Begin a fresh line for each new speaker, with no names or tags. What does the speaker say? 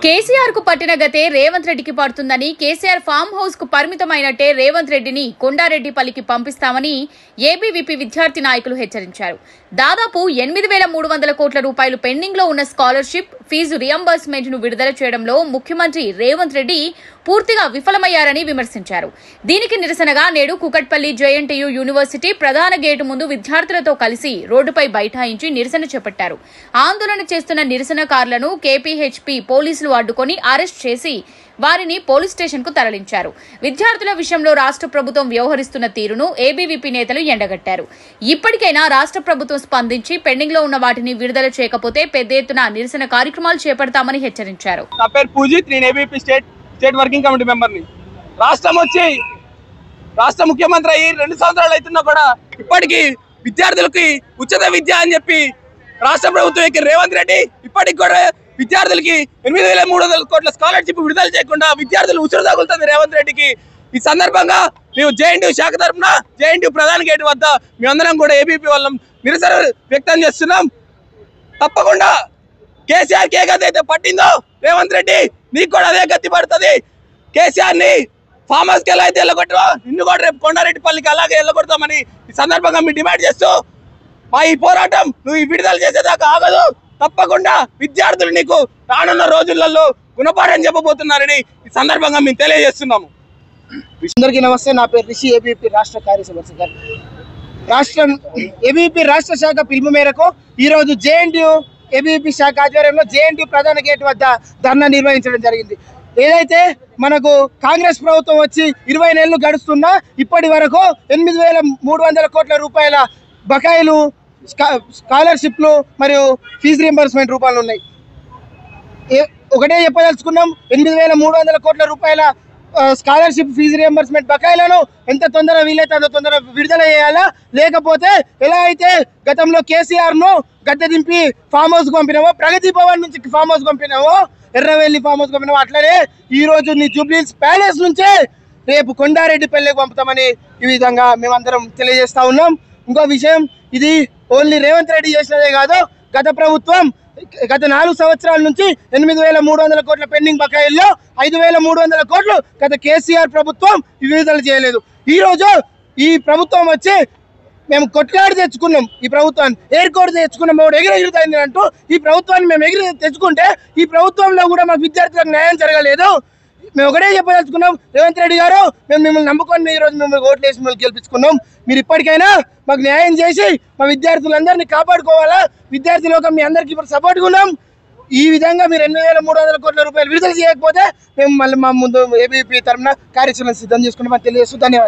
కేసీఆర్ కు పట్టిన గతే రేవంత్ రెడ్డికి పడుతుందని కేసీఆర్ ఫామ్ హౌస్ కు పరిమితమైనట్టే రేవంత్ రెడ్డిని కొండారెడ్డిపల్లికి పంపిస్తామని ఏబీవీపీ విద్యార్థి నాయకులు హెచ్చరించారు. దాదాపు 8,300 కోట్ల రూపాయలు పెండింగ్ లో ఉన్న స్కాలర్షిప్ ఫీజు రియంబర్స్మెంట్ ను విడుదల చేయడంలో ముఖ్యమంత్రి రేవంత్ రెడ్డి పూర్తిగా విఫలమయ్యారని విమర్శించారు. దీనికి నిరసనగా నేడు కుకట్పల్లి జేఎన్టీయూ యూనివర్సిటీ ప్రధాన గేటు ముందు విద్యార్థులతో కలిసి రోడ్డుపై బైఠాయించి నిరసన చేపట్టారు. ఆందోళన చేస్తున్న నిరసనకారులను కేపీహెచ్పీ పోలీసులు అడ్డుకొని అరెస్ట్ చేసి వారిని పోలీస్ స్టేషన్ కు తరలించారు. విద్యార్థుల విషయంలో రాష్ట్ర ప్రభుత్వం వ్యవహరిస్తున్న తీరును ఏబీవీపీ నేతలు ఎండగట్టారు. ఇప్పటికైనా రాష్ట్ర ప్రభుత్వం స్పందించి పెండింగ్ లో ఉన్న వాటిని విడుదల చేయకపోతే పెద్ద ఎత్తున నిరసన కార్యక్రమాలు చేపడతామని హెచ్చరించారు.
నా పేరు పూజిత్, నేను ఏబీవీపీ స్టేట్ వర్కింగ్ కమిటీ మెంబర్ని. రాష్ట్ర ముఖ్యమంత్రి అయ్యి 2 సంవత్సరాలు అవుతున్నా కూడా ఇప్పటికీ విద్యార్థులకి ఉచిత విద్య అని చెప్పి రాష్ట్ర ప్రభుత్వం రేవంత్ రెడ్డి ఇప్పటికి కూడా విద్యార్థులకి 8,300 కోట్ల స్కాలర్షిప్ విడుదల చేయకుండా విద్యార్థులు ఉసురు తగులుతుంది రేవంత్ రెడ్డికి. ఈ సందర్భంగా మేము జేఎన్టీయూ శాఖ తరఫున జేఎన్టీయూ ప్రధాన గేటు వద్ద మేమందరం కూడా ఏబీవీపీ వాళ్ళం నిరసన వ్యక్తం చేస్తున్నాం. తప్పకుండా కేసీఆర్ కే గతి అయితే పట్టిందో రేవంత్ రెడ్డి నీకు కూడా అదే గతి పడుతుంది. కేసీఆర్ ని ఫామ్ హౌస్కి ఎలా అయితే వెళ్ళగొట్టా నిన్ను కూడా రేపు కొండారెడ్డిపల్లికి అలాగే వెళ్ళగొడతామని ఈ సందర్భంగా మేము డిమాండ్ చేస్తూ మా ఈ పోరాటం నువ్వు ఈ విడుదల చేసేదాకా ఆగదు. తప్పకుండా విద్యార్థులు నీకు రానున్న రోజులలో గుణపాఠం చెప్పబోతున్నారని ఈ సందర్భంగా మేము తెలియజేస్తున్నాము.
అందరికీ నమస్తే. నా పేరు రిషి, ఏబీవీపీ రాష్ట్ర కార్యదర్శి. ఏబీవీపీ రాష్ట్ర శాఖ పిలుపు మేరకు ఈరోజు జేఎన్టీయూ ఏబీవీపీ శాఖ ఆధ్వర్యంలో జేఎన్టీయూ ప్రధాన గేట్ వద్ద ధర్నా నిర్వహించడం జరిగింది. ఏదైతే మనకు కాంగ్రెస్ ప్రభుత్వం వచ్చి 20 నెలలు గడుస్తున్నా ఇప్పటి వరకు 8,300 కోట్ల రూపాయల బకాయిలు స్కాలర్షిప్లు మరియు ఫీజు రియంబర్స్మెంట్ రూపాయలు ఉన్నాయి. ఒకటే చెప్పదలుచుకున్నాం, 8,300 కోట్ల రూపాయల స్కాలర్షిప్ ఫీజు రియంబర్స్మెంట్ బకాయిలను ఎంత తొందరగా వీలైతే అంత తొందరగా విడుదల చేయాలా. లేకపోతే ఎలా అయితే గతంలో కేసీఆర్ ను గద్దె దింపి ఫామ్ హౌస్ పంపినావో, ప్రగతి భవన్ నుంచి ఫామ్ హౌస్ పంపినావో, ఎర్రవెల్లి ఫామ్ హౌస్ పంపినావో, అట్లనే ఈ రోజు నీ జూబ్లీహిల్స్ ప్యాలెస్ నుంచే రేపు కొండారెడ్డిపల్లికి పంపుతామని ఈ విధంగా మేమందరం తెలియజేస్తా ఉన్నాం. ఇంకో విషయం, ఇది ఓన్లీ రేవంత్ రెడ్డి చేసినదే కాదు, గత ప్రభుత్వం గత 4 సంవత్సరాల నుంచి 8,300 కోట్ల పెండింగ్ బకాయిల్లో 5,300 కోట్లు గత కేసీఆర్ ప్రభుత్వం విడుదల చేయలేదు. ఈరోజు ఈ ప్రభుత్వం వచ్చి మేము కొట్లాడి తెచ్చుకున్నాం, ఈ ప్రభుత్వాన్ని ఎయిర్కోడ్ తెచ్చుకున్నాం, ఎగిరెగురుతాయింది అంటూ ఈ ప్రభుత్వాన్ని మేము ఎగిరి తెచ్చుకుంటే ఈ ప్రభుత్వంలో కూడా మాకు విద్యార్థులకు న్యాయం జరగలేదు. మేము ఒకటే చెప్పదలుచుకున్నాం, రేవంత్ రెడ్డి గారు మేము మిమ్మల్ని నమ్ముకొని ఈరోజు మిమ్మల్ని ఓట్లు వేసి మిమ్మల్ని గెలిపించుకున్నాం. మీరు ఇప్పటికైనా మాకు న్యాయం చేసి మా విద్యార్థులందరినీ కాపాడుకోవాలా. విద్యార్థి లోకం మీ అందరికీ ఇప్పుడు సపోర్ట్గా ఉన్నాం. ఈ విధంగా మీరు 8,300 కోట్ల రూపాయలు విడుదల చేయకపోతే మేము మళ్ళీ మా ముందు ఏబీవీపీ తరఫున కార్యాచరణ సిద్ధం చేసుకున్నామని తెలియజేస్తూ ధన్యవాదాలు.